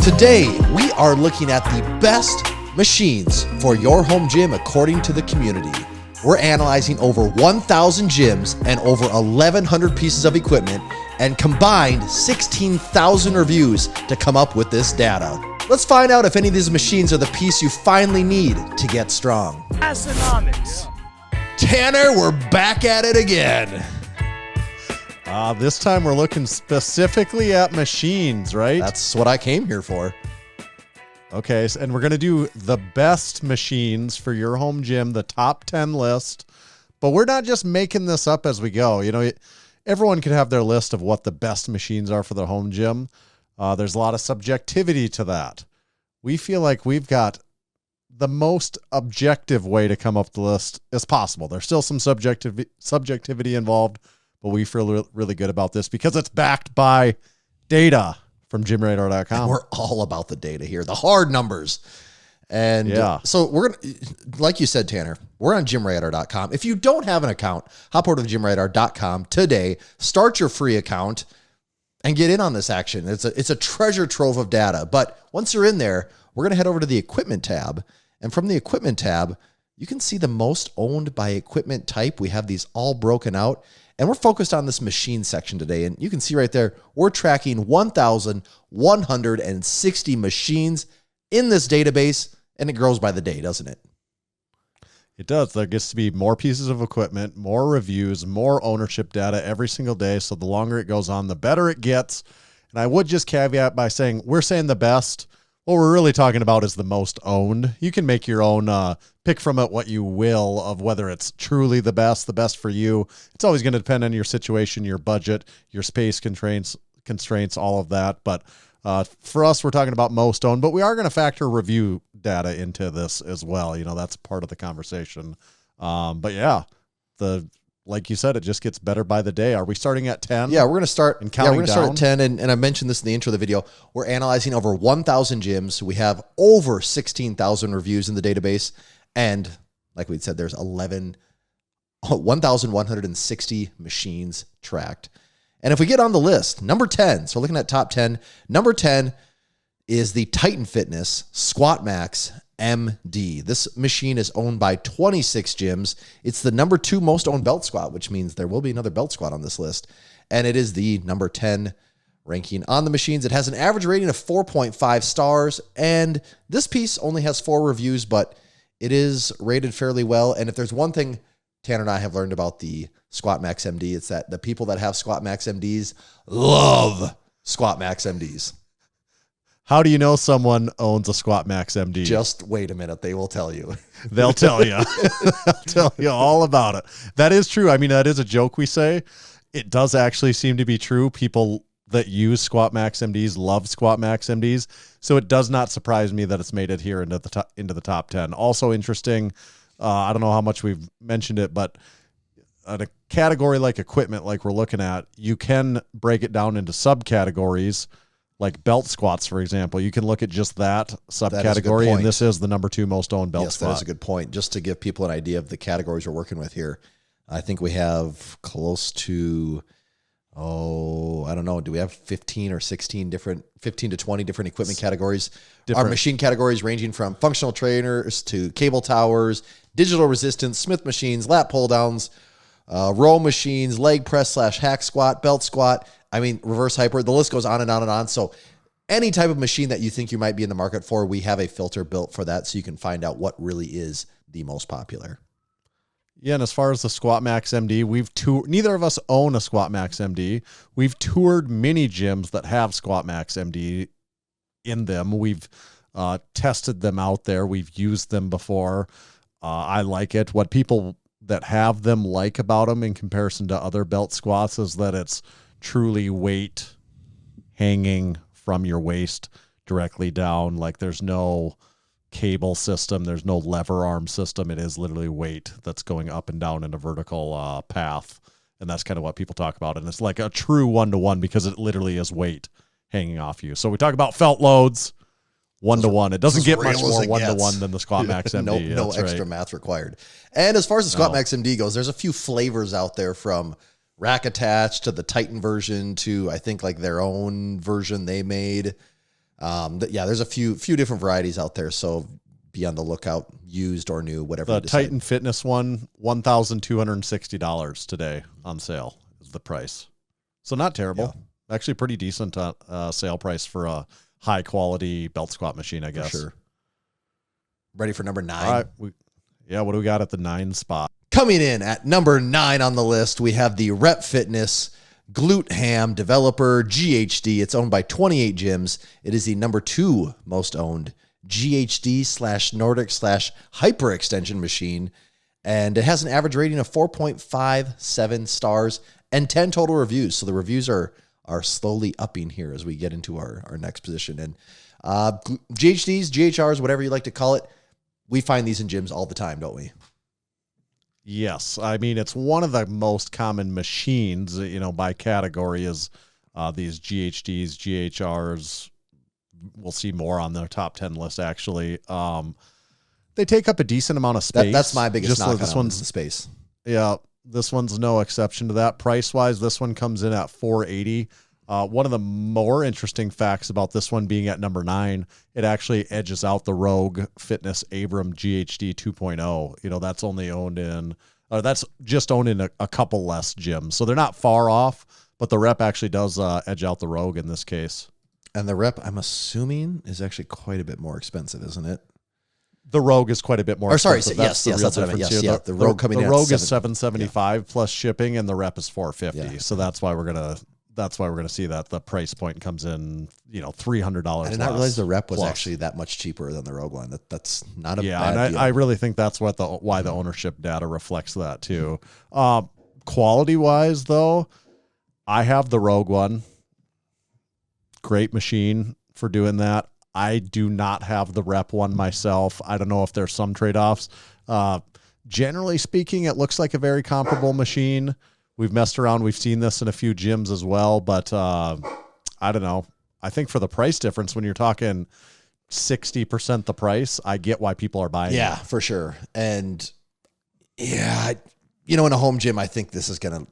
Today, we are looking at the best machines for your home gym according to the community. We're analyzing over 1,000 gyms and over 1,100 pieces of equipment and combined 16,000 reviews to come up with this data. Let's find out if any of these machines are the piece you finally need to get strong. Massenomics. Tanner, we're back at it again. This time we're looking specifically at machines, right? That's what I came here for. Okay, and we're going to do the best machines for your home gym, the top 10 list. But we're not just making this up as we go. You know, everyone can have their list of what the best machines are for their home gym. There's a lot of subjectivity to that. We feel like we've got the most objective way to come up with the list as possible. There's still some subjectivity involved, but we feel really good about this because it's backed by data from gymradar.com. We're all about the data here, the hard numbers. And yeah. So we're going to, like you said, Tanner, we're on gymradar.com. If you don't have an account, hop over to gymradar.com today, start your free account and get in on this action. It's a treasure trove of data. But once you're in there, we're going to head over to the equipment tab. And from the equipment tab, you can see the most owned by equipment type. We have these all broken out. And we're focused on this machine section today. And you can see right there, we're tracking 1,160 machines in this database. And it grows by the day, doesn't it? It does. There gets to be more pieces of equipment, more reviews, more ownership data every single day. So the longer it goes on, the better it gets. And I would just caveat by saying, we're saying the best. What we're really talking about is the most owned. You can make your own, pick from it what you will of whether it's truly the best for you. It's always going to depend on your situation, your budget, your space constraints, all of that. But for us, we're talking about most owned, but we are going to factor review data into this as well. You know, that's part of the conversation. But yeah, like you said, it just gets better by the day. Are we starting at 10? Yeah, we're going to start. And counting we're going to start at 10. And I mentioned this in the intro of the video. We're analyzing over 1,000 gyms. We have over 16,000 reviews in the database. And like we said, there's 1,160 machines tracked. And if we get on the list, number 10, so we're looking at top 10, number 10 is the Titan Fitness SquatMax-MD. This machine is owned by 26 gyms. It's the number 2 most owned belt squat, which means there will be another belt squat on this list. And it is the number 10 ranking on the machines. It has an average rating of 4.5 stars. And this piece only has 4 reviews, but it is rated fairly well. And if there's one thing Tanner and I have learned about the SquatMax-MD, it's that the people that have SquatMax-MDs love SquatMax-MDs. How do you know someone owns a SquatMax-MD? Just wait a minute. They will tell you. They'll tell you. They'll tell you all about it. That is true. I mean, that is a joke we say. It does actually seem to be true. People that use SquatMax-MDs love SquatMax-MDs. So it does not surprise me that it's made it here into the top 10. Also interesting, I don't know how much we've mentioned it, but a category like equipment, like we're looking at, you can break it down into subcategories. Like belt squats, for example, you can look at just that subcategory, and this is the number 2 most owned belt squat. Yes, that is a good point. Just to give people an idea of the categories we're working with here, I think we have close to, I don't know, do we have 15 or 16 different, 15 to 20 different equipment categories? Our machine categories ranging from functional trainers to cable towers, digital resistance, Smith machines, lat pull downs, row machines, leg press / hack squat, belt squat. I mean, reverse hyper, the list goes on and on and on. So any type of machine that you think you might be in the market for, we have a filter built for that so you can find out what really is the most popular. Yeah, and as far as the SquatMax-MD, neither of us own a SquatMax-MD. We've toured many gyms that have SquatMax-MD in them. We've tested them out there. We've used them before. I like it. What people that have them like about them in comparison to other belt squats is that it's truly weight hanging from your waist directly down. Like there's no cable system. There's no lever arm system. It is literally weight that's going up and down in a vertical path. And that's kind of what people talk about. And it's like a true 1-to-1 because it literally is weight hanging off you. So we talk about felt loads 1-to-1. It doesn't get much more 1-to-1 than the SquatMax-MD. No extra math required. And as far as the SquatMax-MD goes, there's a few flavors out there from rack attached to the Titan version to I think like their own version they made. Yeah, there's a few different varieties out there. So be on the lookout, used or new, whatever. The Titan Fitness one, $1,260 today on sale is the price. So not terrible. Yeah. Actually pretty decent sale price for a high quality belt squat machine, I guess. For sure. Ready for number 9? All right. What do we got at the 9 spot? Coming in at number 9 on the list, we have the Rep Fitness Glute Ham Developer GHD. It's owned by 28 gyms. It is the number 2 most owned GHD/Nordic/hyperextension machine. And it has an average rating of 4.57 stars and 10 total reviews. So the reviews are slowly upping here as we get into our next position. And GHDs, GHRs, whatever you like to call it, we find these in gyms all the time, don't we? Yes. I mean, it's one of the most common machines, by category is these GHDs, GHRs. We'll see more on their top 10 list, actually. They take up a decent amount of space. That's my biggest knock on the space. Yeah, this one's no exception to that. Price-wise, this one comes in at $480. One of the more interesting facts about this one being at number 9, it actually edges out the Rogue Fitness Abram GHD 2.0. That's only owned in, that's just owned in a couple less gyms. So they're not far off, but the Rep actually does edge out the Rogue in this case. And the Rep, I'm assuming, is actually quite a bit more expensive, isn't it? The Rogue is quite a bit more expensive. Yes, that's what I meant. Yes, yeah. The Rogue coming in. The Rogue is $775 plus shipping, and the Rep is $450. Yeah. So that's why we're gonna see that the price point comes in, $300. I did not realize the Rep was actually that much cheaper than the Rogue one. That's not a bad deal. I really think that's why the ownership data reflects that too. Quality wise, though, I have the Rogue one. Great machine for doing that. I do not have the Rep one myself. I don't know if there's some trade-offs. Generally speaking, it looks like a very comparable machine. We've messed around. We've seen this in a few gyms as well, but I don't know. I think for the price difference, when you're talking 60% the price, I get why people are buying it. Yeah, for sure. And yeah, in a home gym, I think this is going to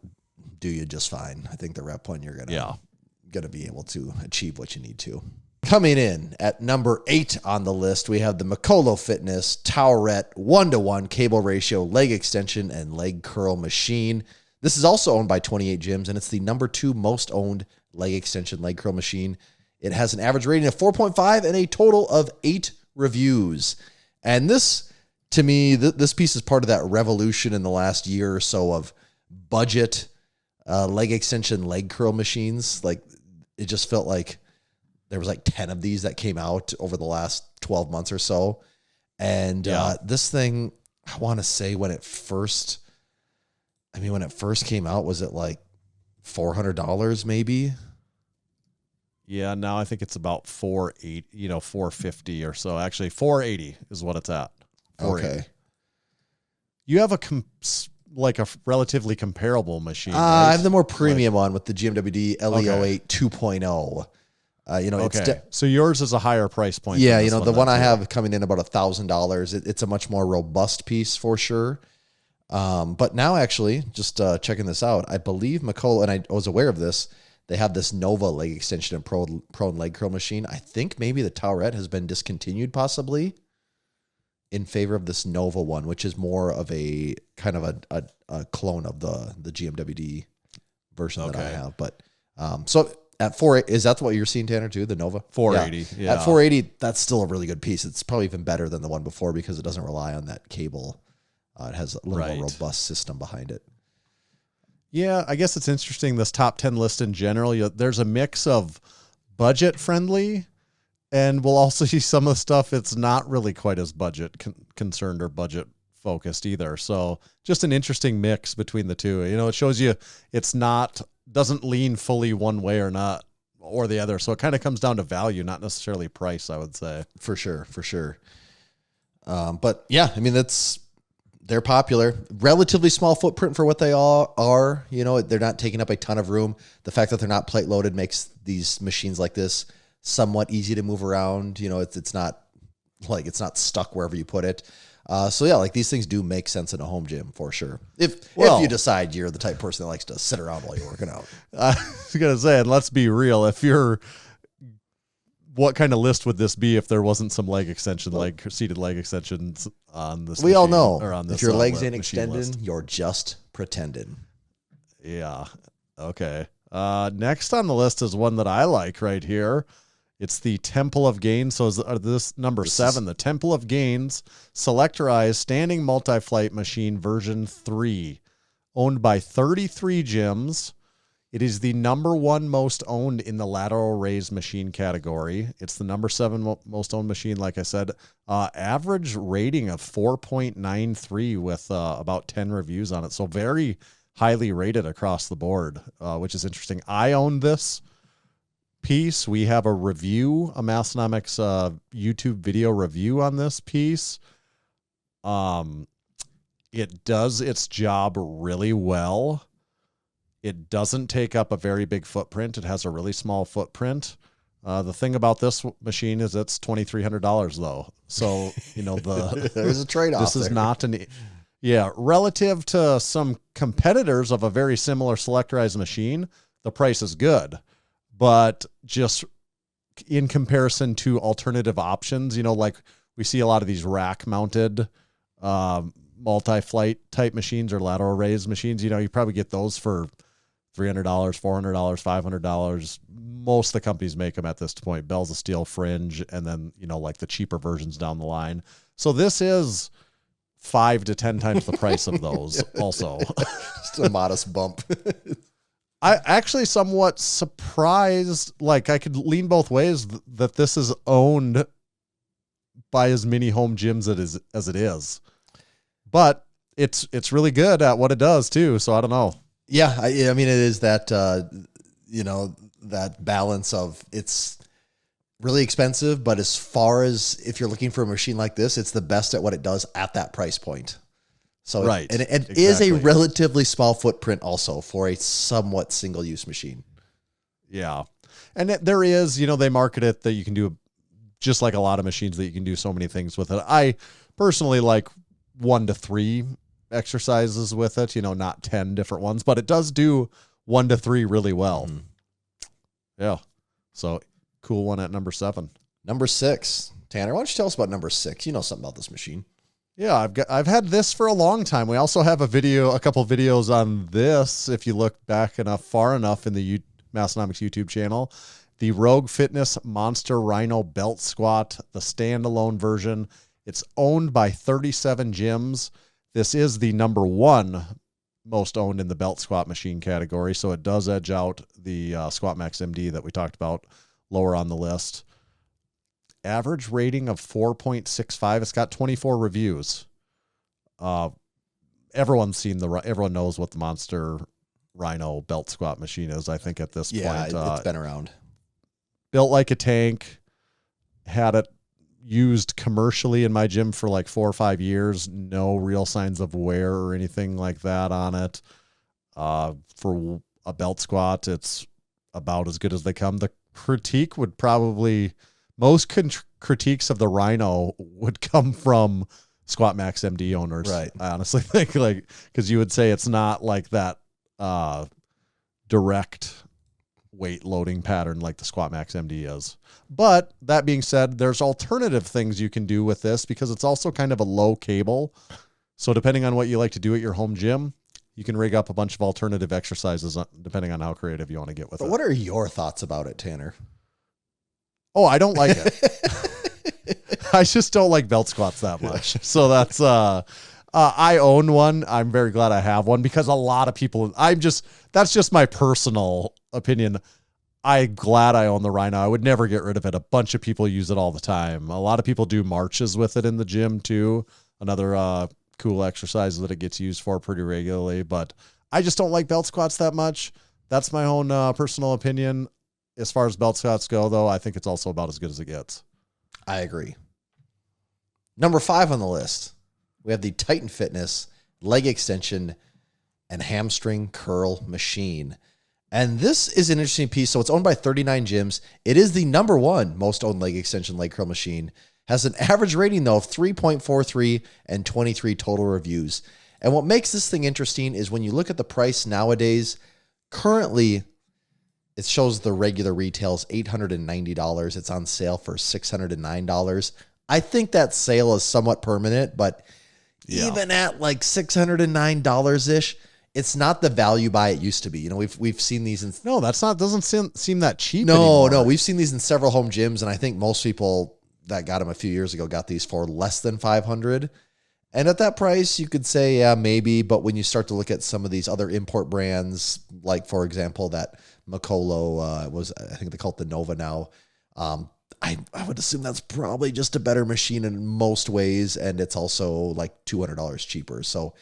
do you just fine. I think the Rep one, you're going to be able to achieve what you need to. Coming in at number 8 on the list, we have the Mikolo Fitness Towerette 1-to-1 cable ratio leg extension and leg curl machine. This is also owned by 28 gyms, and it's the number 2 most owned leg extension leg curl machine. It has an average rating of 4.5 and a total of 8 reviews. And this, to me, this piece is part of that revolution in the last year or so of budget leg extension leg curl machines. Like, it just felt like there was like 10 of these that came out over the last 12 months or so. And this thing, I want to say when it first came out, was it like $400 maybe? Yeah, now I think it's about $450 or so. Actually, $480 is what it's at. Okay. You have a relatively comparable machine. Right? I have the more premium one with the GMWD LE08 2.0. Okay. So yours is a higher price point. Yeah, the one I have coming in about $1,000. It's a much more robust piece for sure. But now actually, just checking this out, I believe Mikolo, and I was aware of this, they have this Nova leg extension and prone leg curl machine. I think maybe the Towerette has been discontinued possibly in favor of this Nova one, which is more of a kind of a clone of the GMWD version that I have. But so at 480, is that what you're seeing, Tanner, too? The Nova? 480. Yeah. At 480, that's still a really good piece. It's probably even better than the one before because it doesn't rely on that cable. It has a little more robust system behind it. Yeah, I guess it's interesting, this top 10 list in general. There's a mix of budget-friendly, and we'll also see some of the stuff it's not really quite as budget concerned or budget-focused either. So just an interesting mix between the two. It shows you it's doesn't lean fully one way or not or the other. So it kind of comes down to value, not necessarily price, I would say. For sure. But yeah, I mean, they're popular, relatively small footprint for what they all are. They're not taking up a ton of room. The fact that they're not plate loaded makes these machines like this somewhat easy to move around. It's not stuck wherever you put it. So yeah, like these things do make sense in a home gym for sure. If you decide you're the type of person that likes to sit around while you're working out. I was going to say, and let's be real, if you're what kind of list would this be if there wasn't some leg extension, seated leg extensions on this? We all machine, know or on this, if your legs ain't machine extending, list. you're just pretending. Yeah. Okay. Next on the list is one that I like right here. It's the Temple of Gains. So this number 7, the Temple of Gains Selectorized Standing Multi-Flight Machine version 3, owned by 33 gyms. It is the number 1 most owned in the lateral raise machine category. It's the number 7 most owned machine, like I said. Average rating of 4.93 with about 10 reviews on it. So very highly rated across the board, which is interesting. I own this piece. We have a review, a Massenomics YouTube video review on this piece. It does its job really well. It doesn't take up a very big footprint. It has a really small footprint. The thing about this machine is it's $2,300 though. So, there's a trade-off. This is not relative to some competitors of a very similar selectorized machine, the price is good. But just in comparison to alternative options, like we see a lot of these rack mounted multi-flight type machines or lateral raise machines, you probably get those for $300, $400, $500. Most of the companies make them at this point. Bells of Steel, Fringe, and then, like the cheaper versions down the line. So this is 5 to 10 times the price of those also. Just a modest bump. I actually somewhat surprised, like I could lean both ways, that this is owned by as many home gyms as it is. But it's really good at what it does too. So I don't know. Yeah. I mean, it is that, that balance of it's really expensive, but as far as if you're looking for a machine like this, it's the best at what it does at that price point. So right. It is a relatively small footprint also for a somewhat single use machine. Yeah. And there is, they market it that you can do just like a lot of machines that you can do so many things with it. I personally like 1 to 3 exercises with it, not 10 different ones, but it does do 1 to 3 really well. Mm. Yeah. So cool one at number 7. Number 6, Tanner, why don't you tell us about number 6? You know something about this machine. Yeah, I've had this for a long time. We also have a couple videos on this. If you look back far enough in the Massenomics YouTube channel, the Rogue Fitness Monster Rhino Belt Squat, the standalone version. It's owned by 37 gyms. This is the number 1 most owned in the belt squat machine category. So it does edge out the SquatMax-MD that we talked about lower on the list. Average rating of 4.65. It's got 24 reviews. Everyone knows what the Monster Rhino belt squat machine is, I think, at this point. Yeah, it's been around. Built like a tank. Had it used commercially in my gym for like 4 or 5 years. No real signs of wear or anything like that on it. For a belt squat, it's about as good as they come. The critique would probably... Most critiques of the Rhino would come from SquatMax-MD owners. Right. I honestly think because you would say it's not like that direct weight loading pattern like the SquatMax-MD is. But that being said, there's alternative things you can do with this because it's also kind of a low cable. So depending on what you like to do at your home gym, you can rig up a bunch of alternative exercises depending on how creative you want to get with it. What are your thoughts about it, Tanner? Oh, I don't like it. I just don't like belt squats that much. So that's, I own one. I'm very glad I have one because a lot of people, that's just my personal opinion. I'm glad I own the Rhino. I would never get rid of it. A bunch of people use it all the time. A lot of people do marches with it in the gym too. Another cool exercise that it gets used for pretty regularly, but I just don't like belt squats that much. That's my own personal opinion. As far as belt squats go, though, I think it's also about as good as it gets. I agree. Number 5 on the list, we have the Titan Fitness leg extension and hamstring curl machine. And this is an interesting piece. So it's owned by 39 gyms. It is the number 1 most owned leg extension leg curl machine. Has an average rating, though, of 3.43 and 23 total reviews. And what makes this thing interesting is when you look at the price nowadays, currently it shows the regular retails $890. It's on sale for $609. I think that sale is somewhat permanent, but even at like $609-ish, it's not the value buy it used to be. You know, we've seen these in doesn't seem that cheap anymore. No, we've seen these in several home gyms, and I think most people that got them a few years ago got these for less than $500. And at that price, you could say, yeah, maybe. But when you start to look at some of these other import brands, like, for example, that Mikolo I think they call it the Nova now. I would assume that's probably just a better machine in most ways. And it's also like $200 cheaper. So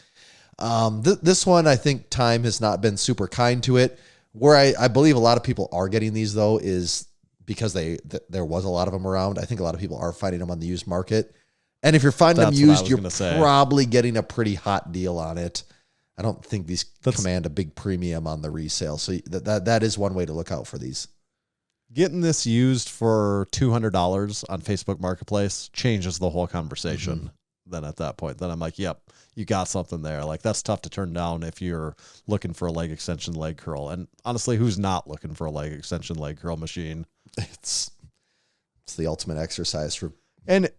this one, I think time has not been super kind to it. Where I believe a lot of people are getting these, though, is because there was a lot of them around. I think a lot of people are finding them on the used market. And if you're finding them used, you're probably getting a pretty hot deal on it. I don't think these command a big premium on the resale. So that is one way to look out for these. Getting this used for $200 on Facebook Marketplace changes the whole conversation. Mm-hmm. Then at that point, then I'm like, yep, you got something there. Like, that's tough to turn down if you're looking for a leg extension, leg curl. And honestly, who's not looking for a leg extension, leg curl machine? It's the ultimate exercise for. And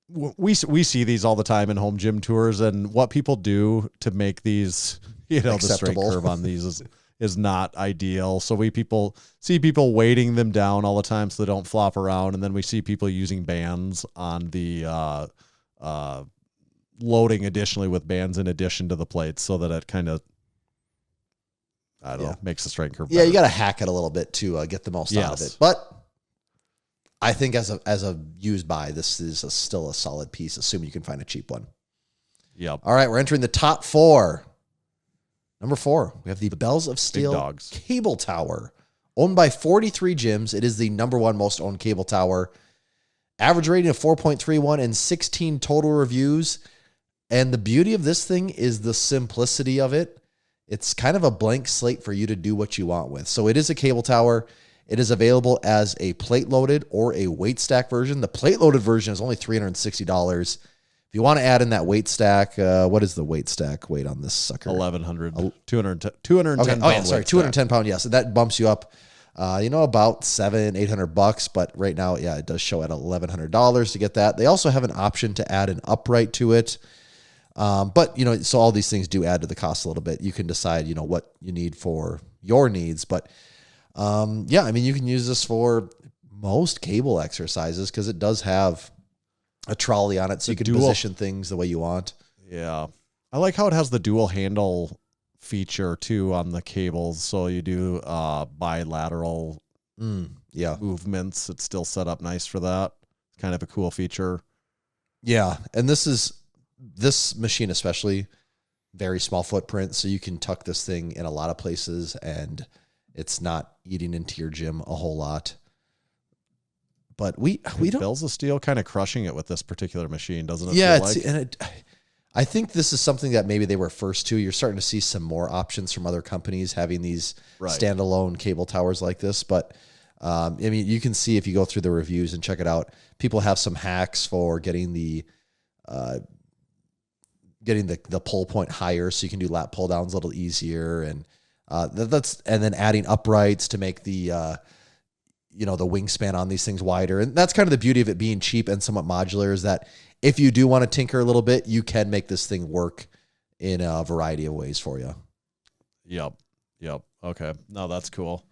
we see these all the time in home gym tours, and what people do to make these, the straight curve on these is not ideal. So we see people weighting them down all the time so they don't flop around, and then we see people using bands on the loading additionally with bands in addition to the plates, so that it kind of makes the straight curve better. Yeah, you got to hack it a little bit to get the most out of it, but. I think as a used buy, this is still a solid piece, assuming you can find a cheap one. Yep. All right, we're entering the top 4. Number 4, we have the Bells of Steel Cable Tower. Owned by 43 gyms, it is the number 1 most owned cable tower. Average rating of 4.31 and 16 total reviews. And the beauty of this thing is the simplicity of it. It's kind of a blank slate for you to do what you want with. So it is a cable tower. It is available as a plate-loaded or a weight stack version. The plate-loaded version is only $360. If you want to add in that weight stack, what is the weight stack weight on this sucker? 1,100. 210 okay. Oh, yeah, sorry, 210 pound. Yes, that bumps you up, about $700-800. But right now, yeah, it does show at $1,100 to get that. They also have an option to add an upright to it. But so all these things do add to the cost a little bit. You can decide, what you need for your needs, but. You can use this for most cable exercises because it does have a trolley on it, so you can position things the way you want. Yeah. I like how it has the dual handle feature too on the cables. So you do bilateral movements. It's still set up nice for that. Kind of a cool feature. Yeah. And this machine especially, very small footprint, so you can tuck this thing in a lot of places and it's not eating into your gym a whole lot. But we don't. Bells of Steel kind of crushing it with this particular machine, doesn't it? Yeah, I think this is something that maybe they were first to. You're starting to see some more options from other companies having these standalone cable towers like this. But you can see if you go through the reviews and check it out, people have some hacks for getting the pull point higher, so you can do lat pull downs a little easier, and then adding uprights to make the the wingspan on these things wider. And that's kind of the beauty of it being cheap and somewhat modular, is that if you do want to tinker a little bit, you can make this thing work in a variety of ways for you. Yep. Okay. No, that's cool.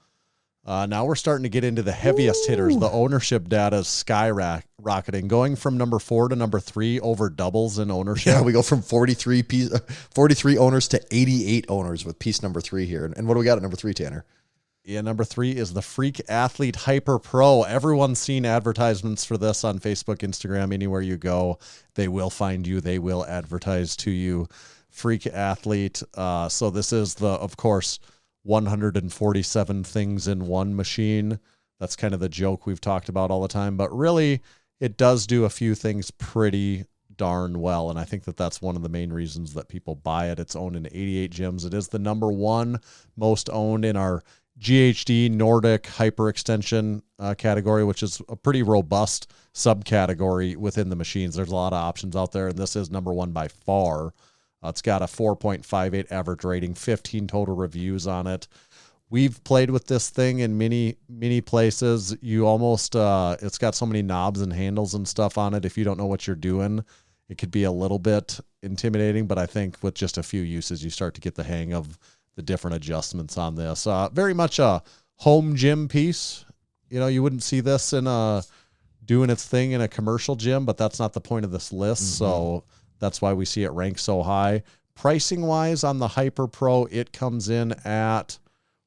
Now we're starting to get into the heaviest hitters. The ownership data is skyrocketing, going from number 4 to number 3, over doubles in ownership. Yeah, we go from 43 owners to 88 owners with piece number 3 here. And what do we got at number 3, Tanner? Yeah, number 3 is the Freak Athlete Hyper Pro. Everyone's seen advertisements for this on Facebook, Instagram, anywhere you go. They will find you. They will advertise to you. Freak Athlete. So this is of course, 147 things in one machine. That's kind of the joke we've talked about all the time, but really it does do a few things pretty darn well. And I think that's one of the main reasons that people buy it. It's owned in 88 gyms. It is the number 1 most owned in our GHD Nordic hyperextension category, which is a pretty robust subcategory within the machines. There's a lot of options out there, and this is number 1 by far. It's got a 4.58 average rating, 15 total reviews on it. We've played with this thing in many places. You almost, it's got so many knobs and handles and stuff on it. If you don't know what you're doing, it could be a little bit intimidating, but I think with just a few uses, you start to get the hang of the different adjustments on this. Very much a home gym piece. You know, you wouldn't see this in doing its thing in a commercial gym, but that's not the point of this list. So that's why we see it ranked so high. Pricing wise on the Hyper Pro, it comes in at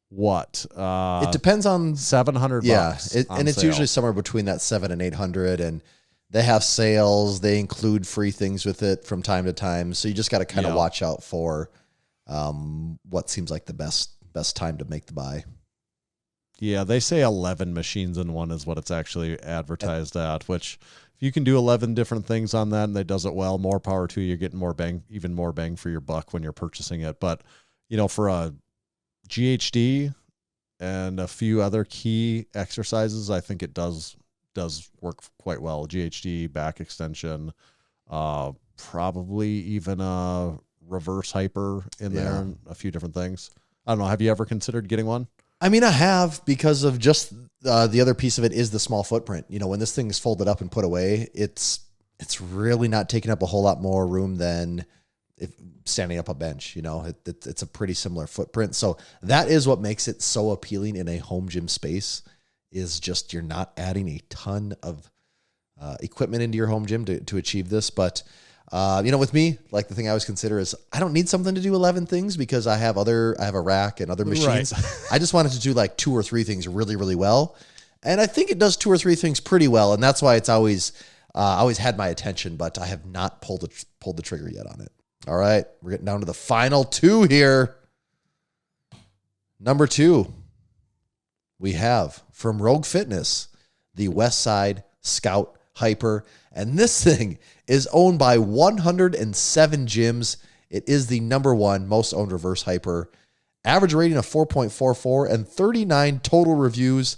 what? It depends on $700. Yeah, and it's usually somewhere between that 700 and 800, and they have sales. They include free things with it from time to time. So you just got to kind of watch out for what seems like the best time to make the buy. Yeah, they say 11 machines in one is what it's actually advertised at, which if you can do 11 different things on that and they does it well, more power to you. You're getting even more bang for your buck when you're purchasing it. But, you know, for a GHD and a few other key exercises, I think it does work quite well. GHD, back extension, probably even a reverse hyper in there, and a few different things. I don't know. Have you ever considered getting one? I mean, I have, because of just the other piece of it is the small footprint. You know, when this thing is folded up and put away, it's really not taking up a whole lot more room than if standing up a bench. You know, it's a pretty similar footprint. So that is what makes it so appealing in a home gym space, is just you're not adding a ton of equipment into your home gym to achieve this. But you know, with me, like the thing I always consider is I don't need something to do 11 things, because I have a rack and other machines. Right. I just wanted to do like 2 or 3 things really, really well. And I think it does 2 or 3 things pretty well. And that's why it's always had my attention, but I have not pulled the trigger yet on it. All right. We're getting down to the final 2 here. Number 2, we have from Rogue Fitness, the Westside Scout Hyper. And this thing is owned by 107 gyms. It is the number 1 most owned reverse hyper. Average rating of 4.44 and 39 total reviews.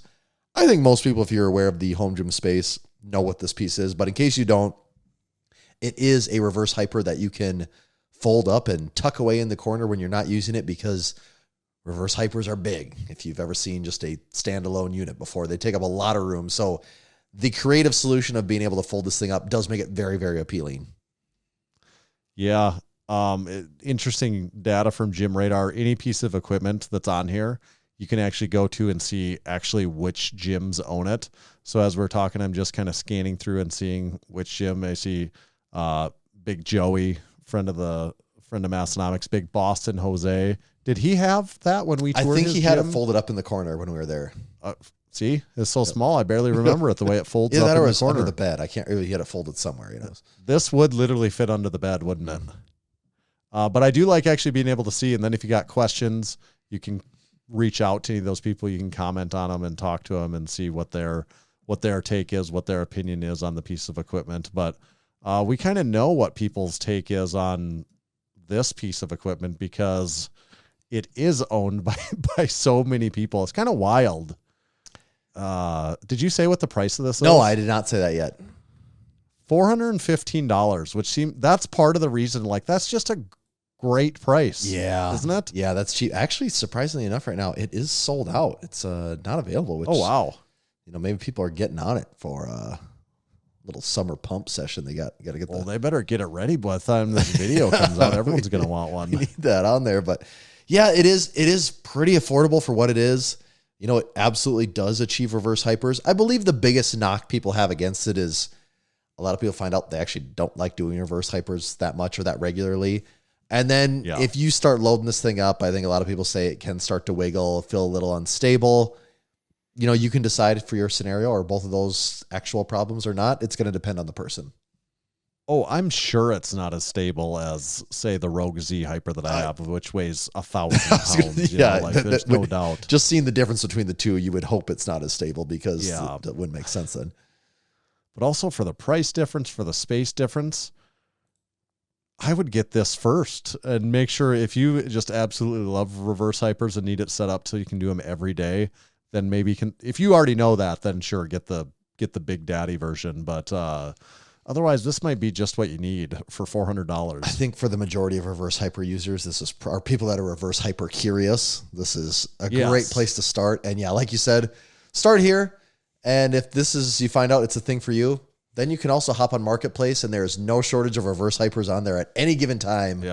I think most people, if you're aware of the home gym space, know what this piece is. But in case you don't, it is a reverse hyper that you can fold up and tuck away in the corner when you're not using it, because reverse hypers are big. If you've ever seen just a standalone unit before, they take up a lot of room. So the creative solution of being able to fold this thing up does make it very, very appealing. Yeah. Interesting data from Gym Radar. Any piece of equipment that's on here, you can actually go to and see actually which gyms own it. So as we're talking, I'm just kind of scanning through and seeing which gym. I see Big Joey, friend of Massenomics, Big Boston Jose. Did he have that when we toured? I think his he had gym? it folded up in the corner when we were there. See, it's so small. I barely remember it the way it folds Yeah, up that in or the it's corner. under the bed. I can't really. He had it folded somewhere. You know, this would literally fit under the bed, wouldn't it? But I do like actually being able to see. And then if you got questions, you can reach out to any of those people. You can comment on them and talk to them and see what their take is, what their opinion is on the piece of equipment. But we kind of know what people's take is on this piece of equipment, because it is owned by so many people. It's kind of wild. Did you say what the price of this is? No, I did not say that yet. $415, which that's part of the reason. Like, that's just a great price. Yeah. Isn't it? Yeah, that's cheap. Actually, surprisingly enough, right now, it is sold out. It's not available. Which, oh, wow. You know, maybe people are getting on it for a little summer pump session. They got to get. Well, they better get it ready by the time this video comes out. Everyone's going to want one. You need that on there. But yeah, it is pretty affordable for what it is. You know, it absolutely does achieve reverse hypers. I believe the biggest knock people have against it is a lot of people find out they actually don't like doing reverse hypers that much or that regularly. And then if you start loading this thing up, I think a lot of people say it can start to wiggle, feel a little unstable. You know, you can decide for your scenario, or both of those actual problems or not. It's going to depend on the person. Oh, I'm sure it's not as stable as, say, the Rogue Z Hyper that I have, which weighs 1,000 pounds. There's no doubt. Just seeing the difference between the two, you would hope it's not as stable, because that wouldn't make sense then. But also for the price difference, for the space difference, I would get this first and make sure, if you just absolutely love reverse hypers and need it set up so you can do them every day, then maybe if you already know that, then sure, get the Big Daddy version. But Otherwise, this might be just what you need for $400. I think for the majority of reverse hyper users, this is are people that are reverse hyper curious. This is a great place to start. And yeah, like you said, start here. And if this is, you find out it's a thing for you, then you can also hop on Marketplace, and there's no shortage of reverse hypers on there at any given time,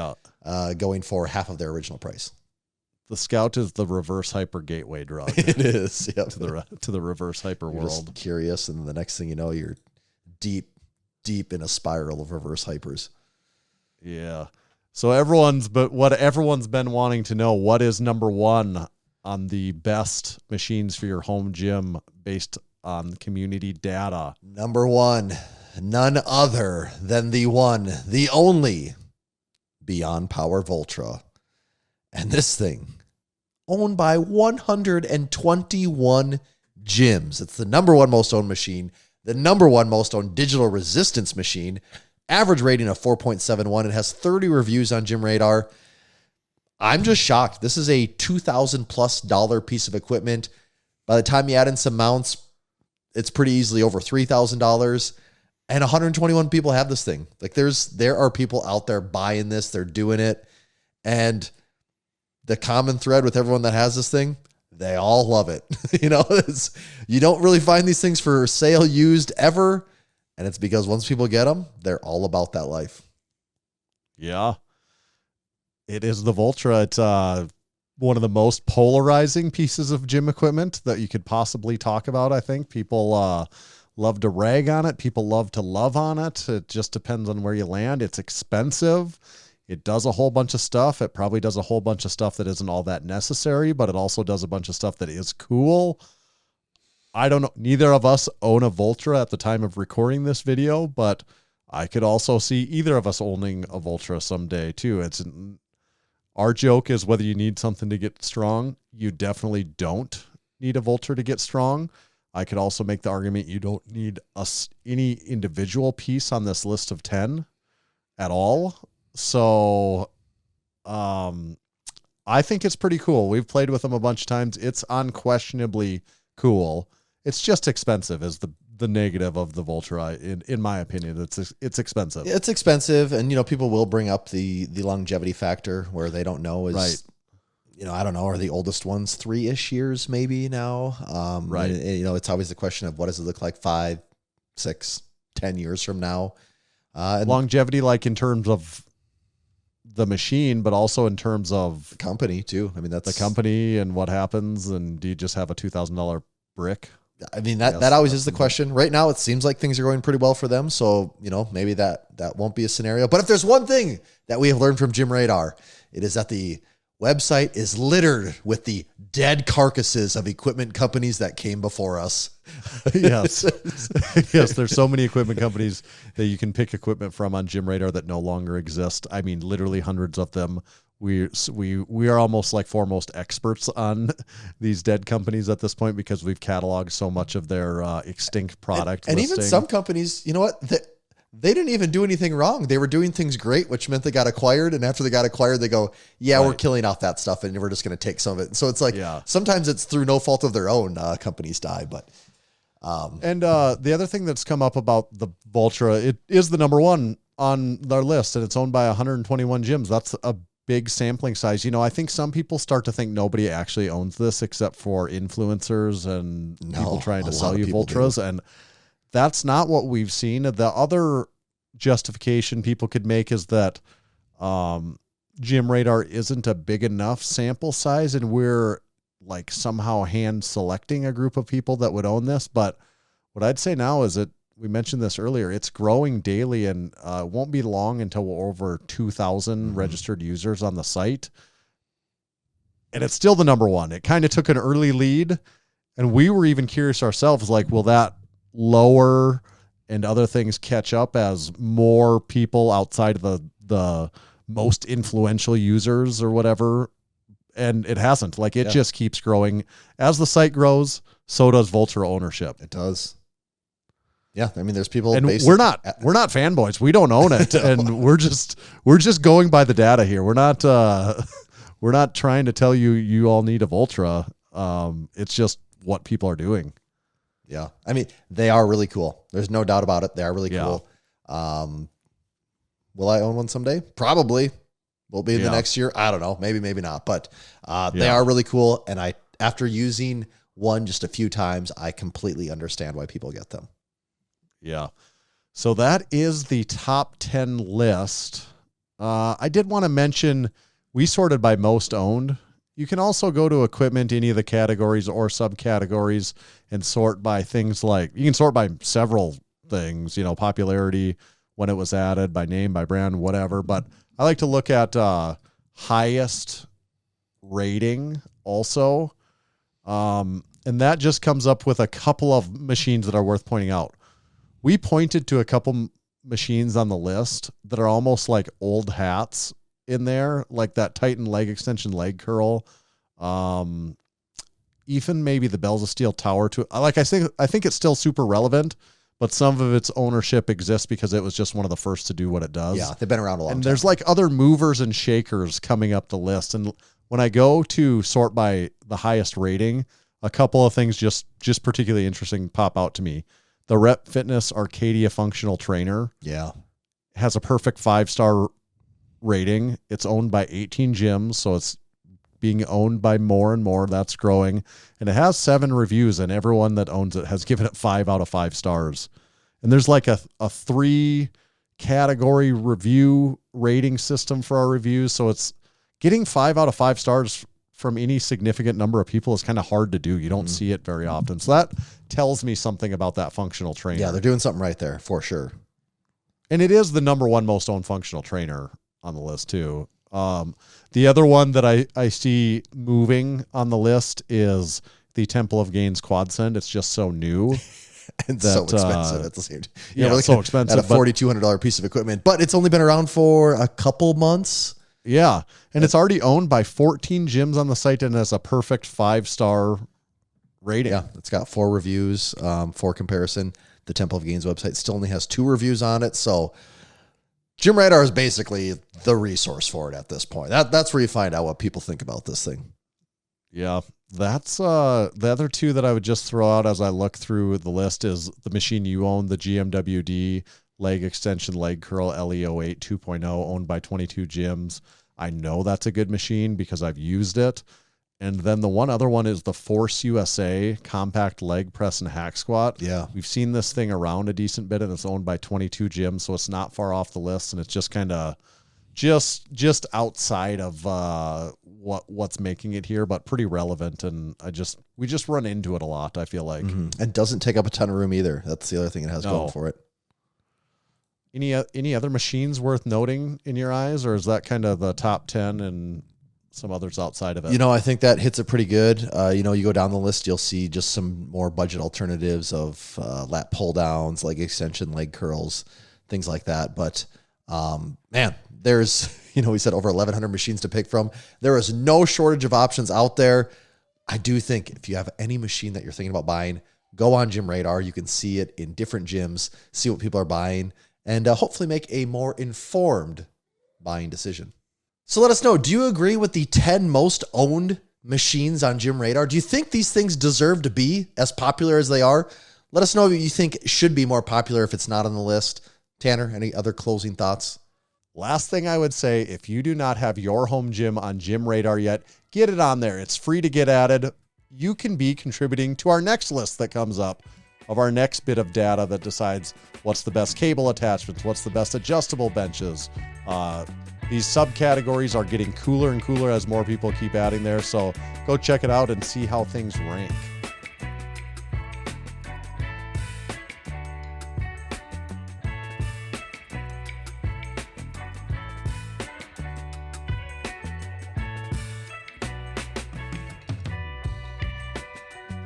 going for half of their original price. The Scout is the reverse hyper gateway drug. It is, yeah, to the reverse hyper you're world. Just curious, and the next thing you know, you're deep in a spiral of reverse hypers. Yeah. So what everyone's been wanting to know, what is number one on the best machines for your home gym based on community data? Number one, none other than the one, the only Beyond Power Voltra. And this thing, owned by 121 gyms. It's the number one most owned machine, the number one most owned digital resistance machine, average rating of 4.71. It has 30 reviews on Gym Radar. I'm just shocked. This is a $2,000+ piece of equipment. By the time you add in some mounts, it's pretty easily over $3,000. And 121 people have this thing. Like there are people out there buying this. They're doing it. And the common thread with everyone that has this thing, they all love it. You don't really find these things for sale used ever. And it's because once people get them, they're all about that life. Yeah. It is the Voltra. It's one of the most polarizing pieces of gym equipment that you could possibly talk about. I think people love to rag on it. People love to love on it. It just depends on where you land. It's expensive. It does a whole bunch of stuff. It probably does a whole bunch of stuff that isn't all that necessary, but it also does a bunch of stuff that is cool. I don't know. Neither of us own a Voltra at the time of recording this video, but I could also see either of us owning a Voltra someday too. Our joke is whether you need something to get strong, you definitely don't need a Voltra to get strong. I could also make the argument you don't need any individual piece on this list of 10 at all. So I think it's pretty cool. We've played with them a bunch of times. It's unquestionably cool. It's just expensive is the negative of the Voltra, in my opinion. It's expensive. It's expensive, and people will bring up the longevity factor where they don't know is right. I don't know, are the oldest ones 3-ish years maybe now? Right. And, it's always the question of what does it look like 5, 6, 10 years from now? Longevity, like in terms of the machine, but also in terms of the company too. I mean, that's the company and what happens. And do you just have a $2,000 brick? I mean, that always is the question. Right now, it seems like things are going pretty well for them. So, maybe that won't be a scenario. But if there's one thing that we have learned from Gym Radar, it is that the website is littered with the dead carcasses of equipment companies that came before us. Yes. Yes. There's so many equipment companies that you can pick equipment from on Gym Radar that no longer exist. I mean, literally hundreds of them. We are almost like foremost experts on these dead companies at this point because we've cataloged so much of their extinct product. And even some companies, you know what? They didn't even do anything wrong. They were doing things great, which meant they got acquired. And after they got acquired, they go, yeah, right, we're killing off that stuff and we're just going to take some of it. So it's like, sometimes it's through no fault of their own, companies die. But and the other thing that's come up about the Voltra, it is the number one on their list, and it's owned by 121 gyms. That's a big sampling size. I think some people start to think nobody actually owns this except for influencers and people trying to sell you Voltras. And that's not what we've seen. The other justification people could make is that Gym Radar isn't a big enough sample size, and we're like somehow hand selecting a group of people that would own this. But what I'd say now is that we mentioned this earlier, it's growing daily, and it won't be long until we're over 2,000 registered users on the site. And it's still the number one. It kind of took an early lead, and we were even curious ourselves, like, will that lower and other things catch up as more people outside of the most influential users or whatever? And it hasn't. Like, it just keeps growing. As the site grows, so does Voltra ownership. It does. Yeah, I mean, there's people, and we're not fanboys. We don't own it, and we're just going by the data here. We're not trying to tell you all need a Voltra. It's just what people are doing. Yeah, I mean, they are really cool. There's no doubt about it. They are really cool. Will I own one someday? Probably. Will it be in the next year? I don't know. Maybe, maybe not. But they are really cool. And after using one just a few times, I completely understand why people get them. Yeah. So that is the top 10 list. I did want to mention we sorted by most owned. You can also go to equipment, any of the categories or subcategories, and sort by things like, you can sort by several things, popularity, when it was added, by name, by brand, whatever. But I like to look at highest rating also. And that just comes up with a couple of machines that are worth pointing out. We pointed to a couple machines on the list that are almost like old hats in there, like that Titan leg extension leg curl. Even maybe the Bells of Steel Tower too. I think it's still super relevant, but some of its ownership exists because it was just one of the first to do what it does. Yeah, they've been around a long time. And there's like other movers and shakers coming up the list. And when I go to sort by the highest rating, a couple of things just particularly interesting pop out to me. The Rep Fitness Arcadia Functional Trainer has a perfect 5-star rating. It's owned by 18 gyms, so it's being owned by more and more. That's growing. And it has 7 reviews, and everyone that owns it has given it 5 out of 5 stars. And there's like a 3-category review rating system for our reviews, so it's getting 5 out of 5 stars from any significant number of people is kind of hard to do. You don't see it very often. So that tells me something about that functional trainer. Yeah, they're doing something right there for sure. And it is the number 1 most owned functional trainer on the list too. The other one that I see moving on the list is the Temple of Gains Quad Send. It's just so new. And so expensive at the same time. It's so expensive. At a $4,200 piece of equipment, but it's only been around for a couple months. Yeah. And it's already owned by 14 gyms on the site and has a perfect 5-star rating. Yeah. It's got 4 reviews for comparison. The Temple of Gains website still only has 2 reviews on it. So Gym Radar is basically the resource for it at this point. That's where you find out what people think about this thing. Yeah. That's the other 2 that I would just throw out as I look through the list is the machine you own, the GMWD leg extension leg curl LE08 2.0, owned by 22 gyms. I know that's a good machine because I've used it. And then the one other one is the Force USA compact leg press and hack squat. Yeah. We've seen this thing around a decent bit, and it's owned by 22 gyms, so it's not far off the list, and it's just kind of just outside of what's making it here, but pretty relevant. And we just run into it a lot, I feel like. Mm-hmm. And doesn't take up a ton of room either. That's the other thing it has going for it. Any other machines worth noting in your eyes, or is that kind of the top 10 and some others outside of it? I think that hits it pretty good. You go down the list, you'll see just some more budget alternatives of lat pull downs, leg extension, leg curls, things like that. But man, there's, we said over 1,100 machines to pick from. There is no shortage of options out there. I do think if you have any machine that you're thinking about buying, go on Gym Radar. You can see it in different gyms, see what people are buying, and hopefully make a more informed buying decision. So let us know, do you agree with the 10 most owned machines on Gym Radar? Do you think these things deserve to be as popular as they are? Let us know if you think it should be more popular if it's not on the list. Tanner, any other closing thoughts? Last thing I would say, if you do not have your home gym on Gym Radar yet, get it on there. It's free to get added. You can be contributing to our next list that comes up of our next bit of data that decides what's the best cable attachments, what's the best adjustable benches. These subcategories are getting cooler and cooler as more people keep adding there. So go check it out and see how things rank.